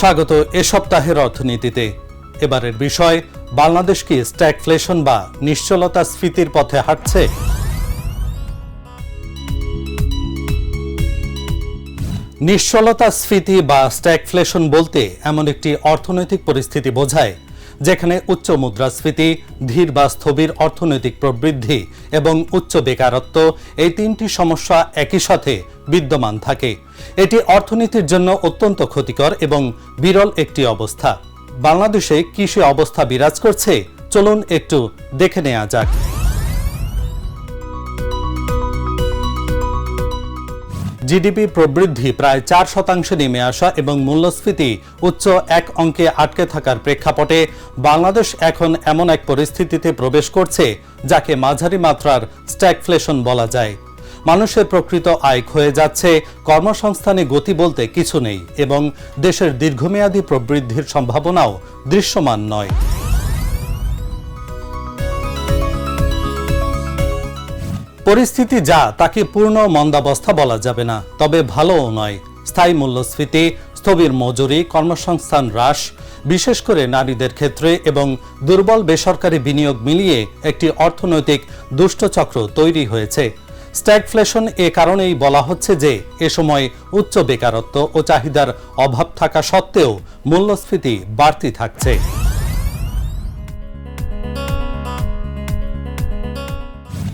স্বাগত এ সপ্তাহের অর্থনীতিতে। এবারের বিষয়, বাংলাদেশ কি স্ট্যাগফ্লেশন বা নিশ্চলতা স্ফীতির পথে হাঁটছে? নিশ্চলতা স্ফীতি বা স্ট্যাগফ্লেশন বলতে এমন একটি অর্থনৈতিক পরিস্থিতি বোঝায় যেখানে উচ্চ মুদ্রাস্ফীতি, ধীর বা স্থবির অর্থনৈতিক প্রবৃদ্ধি এবং উচ্চ বেকারত্ব এই তিনটি সমস্যা একই সাথে বিদ্যমান থাকে। এটি অর্থনীতির জন্য অত্যন্ত ক্ষতিকর এবং বিরল একটি অবস্থা। বাংলাদেশে কি সে অবস্থা বিরাজ করছে, চলুন একটু দেখে নেওয়া যাক। জিডিপি প্রবৃদ্ধি প্রায় 4% নেমে আসা এবং মূল্যস্ফীতি উচ্চ এক অঙ্কে আটকে থাকার প্রেক্ষাপটে বাংলাদেশ এখন এমন এক পরিস্থিতিতে প্রবেশ করছে যাকে মাঝারি মাত্রার স্ট্যাগফ্লেশন বলা যায়। মানুষের প্রকৃত আয় ক্ষয়ে যাচ্ছে, কর্মসংস্থানে গতি বলতে কিছু নেই এবং দেশের দীর্ঘমেয়াদী প্রবৃদ্ধির সম্ভাবনাও দৃশ্যমান নয়। পরিস্থিতি যা তাকে পূর্ণ মন্দাবস্থা বলা যাবে না, তবে ভালোও নয়। স্থায়ী মূল্যস্ফীতি, স্থবির মজুরি, কর্মসংস্থান হ্রাস, বিশেষ করে নারীদের ক্ষেত্রে এবং দুর্বল বেসরকারি বিনিয়োগ মিলিয়ে একটি অর্থনৈতিক দুষ্টচক্র তৈরি হয়েছে। স্ট্যাগফ্লেশন এ কারণেই বলা হচ্ছে যে এ সময় উচ্চ বেকারত্ব ও চাহিদার অভাব থাকা সত্ত্বেও মূল্যস্ফীতি বাড়তি থাকছে।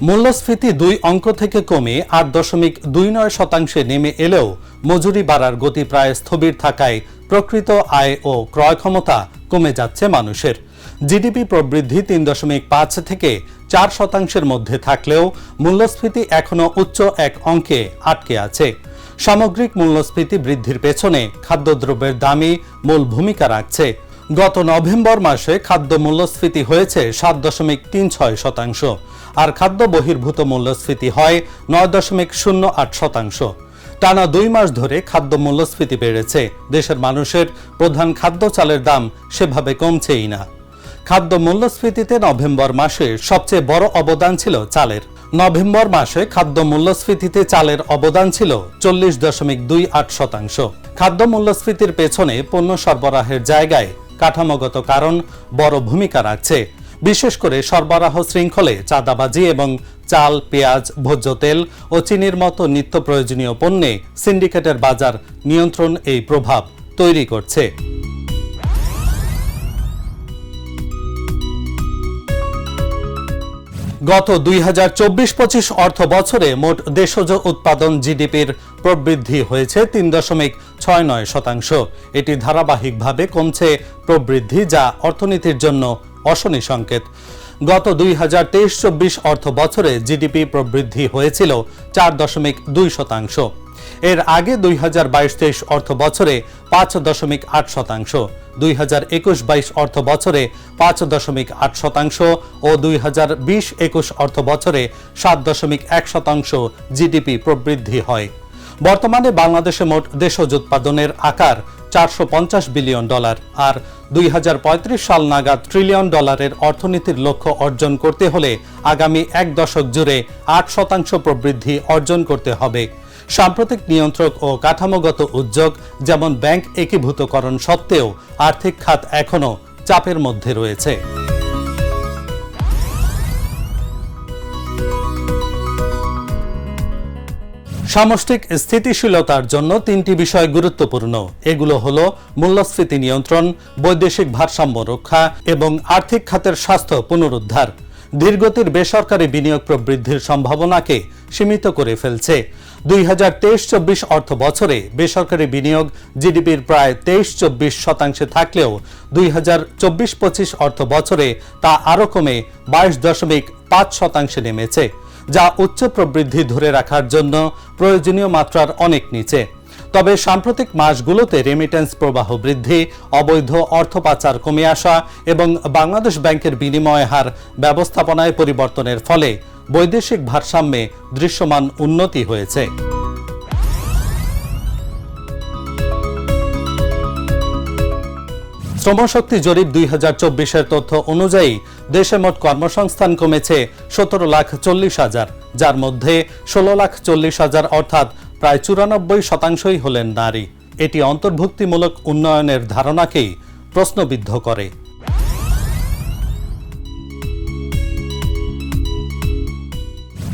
মূল্যস্ফীতি 2 অঙ্ক থেকে কমে 8.29% নেমে এলেও মজুরি বাড়ার গতি প্রায় স্থবির থাকায় প্রকৃত আয় ও ক্রয় ক্ষমতা কমে যাচ্ছে মানুষের। জিডিপি প্রবৃদ্ধি 3.5 থেকে 4% মধ্যে থাকলেও মূল্যস্ফীতি এখনও উচ্চ এক অঙ্কে আটকে আছে। সামগ্রিক মূল্যস্ফীতি বৃদ্ধির পেছনে খাদ্যদ্রব্যের দামই মূল ভূমিকা রাখছে। গত নভেম্বর মাসে খাদ্য মূল্যস্ফীতি হয়েছে 7.36%, আর খাদ্য বহির্ভূত মূল্যস্ফীতি হয় 9.08%। টানা 2 মাস ধরে খাদ্য মূল্যস্ফীতি বেড়েছে। দেশের মানুষের প্রধান খাদ্য চালের দাম সেভাবে কমছেই না। খাদ্য মূল্যস্ফীতিতে নভেম্বর মাসে সবচেয়ে বড় অবদান ছিল চালের। নভেম্বর মাসে খাদ্য মূল্যস্ফীতিতে চালের অবদান ছিল 40.28%। খাদ্য মূল্যস্ফীতির পেছনে পণ্য সরবরাহের জায়গায় কাঠামোগত কারণ বড় ভূমিকা রাখছে। বিশেষ করে সরবরাহ শৃঙ্খলে চাঁদাবাজি এবং চাল, পেঁয়াজ, ভোজ্য তেল ও চিনির মতো নিত্য প্রয়োজনীয় পণ্যে সিন্ডিকেটের বাজার নিয়ন্ত্রণ এই প্রভাব তৈরি করছে। গত 2024-25 অর্থ বছরে মোট দেশজ উৎপাদন জিডিপির প্রবৃদ্ধি হয়েছে 3.69%। এটি ধারাবাহিকভাবে কমছে প্রবৃদ্ধি, যা অর্থনীতির জন্য অশনি সংকেত। গত 2023-24 অর্থ বছরে জিডিপি প্রবৃদ্ধি হয়েছিল 4.2%। এর আগে 2022-23 অর্থ বছরে 5.8%, 2021-22 অর্থ বছরে 5.8% ও 2020-21 অর্থ বছরে 7.1% জিডিপি প্রবৃদ্ধি হয়। বর্তমানে বাংলাদেশে মোট দেশজ উৎপাদনের আকার $450 বিলিয়ন, আর 2035 সাল নাগাদ $1 ট্রিলিয়ন অর্থনীতির লক্ষ্য অর্জন করতে হলে আগামী 1 দশক জুড়ে 8% প্রবৃদ্ধি অর্জন করতে হবে। সাম্প্রতিক নিয়ন্ত্রক ও কাঠামোগত উদ্যোগ যেমন ব্যাংক একীভূতকরণ সত্ত্বেও আর্থিক খাত এখনও চাপের মধ্যে রয়েছে। সামষ্টিক স্থিতিশীলতার জন্য 3টি বিষয় গুরুত্বপূর্ণ। এগুলো হলো মূল্যস্ফীতি নিয়ন্ত্রণ, বৈদেশিক ভারসাম্য রক্ষা এবং আর্থিক খাতের স্বাস্থ্য পুনরুদ্ধার। ধীরগতির বেসরকারি বিনিয়োগ প্রবৃদ্ধির সম্ভাবনাকে সীমিত করে ফেলছে। 2023-24 অর্থ বছরে বেসরকারি বিনিয়োগ জিডিপির প্রায় 23-24% থাকলেও 2024-25 অর্থ বছরে তা আরও কমে 22.5% নেমেছে, যা উচ্চ প্রবৃদ্ধি ধরে রাখার জন্য প্রয়োজনীয় মাত্রার অনেক নিচে। তবে সাম্প্রতিক মাসগুলোতে রেমিটেন্স প্রবাহ বৃদ্ধি, অবৈধ অর্থ পাচার কমে আসা এবং বাংলাদেশ ব্যাংকের বিনিময় হার ব্যবস্থাপনায় পরিবর্তনের ফলে বৈদেশিক ভারসাম্যে দৃশ্যমান উন্নতি হয়েছে। শ্রমশক্তি জরিপ 2024-এর তথ্য অনুযায়ী দেশে মোট কর্মসংস্থান কমেছে 17,40,000, যার মধ্যে 16,40,000 অর্থাৎ প্রায় 94% হলেন নারী। এটি অন্তর্ভুক্তিমূলক উন্নয়নের ধারণাকেই প্রশ্নবিদ্ধ করে।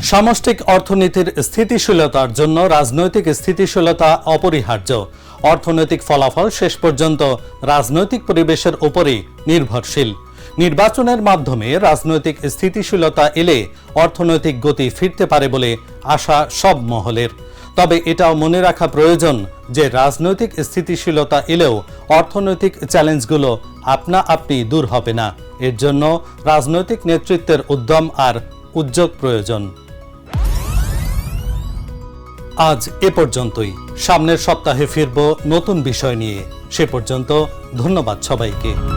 সামষ্টিক অর্থনীতির স্থিতিশীলতার জন্য রাজনৈতিক স্থিতিশীলতা অপরিহার্য। অর্থনৈতিক ফলাফল শেষ পর্যন্ত রাজনৈতিক পরিবেশের উপরই নির্ভরশীল। নির্বাচনের মাধ্যমে রাজনৈতিক স্থিতিশীলতা এলে অর্থনৈতিক গতি ফিরতে পারে বলে আশা সব মহলের। তবে এটাও মনে রাখা প্রয়োজন যে রাজনৈতিক স্থিতিশীলতা এলেও অর্থনৈতিক চ্যালেঞ্জগুলো আপনা আপনি দূর হবে না। এর জন্য রাজনৈতিক নেতৃত্বের উদ্যম আর উদ্যোগ প্রয়োজন। আজ এ পর্যন্তই। সামনের সপ্তাহে ফিরব নতুন বিষয় নিয়ে। সে পর্যন্ত ধন্যবাদ সবাইকে।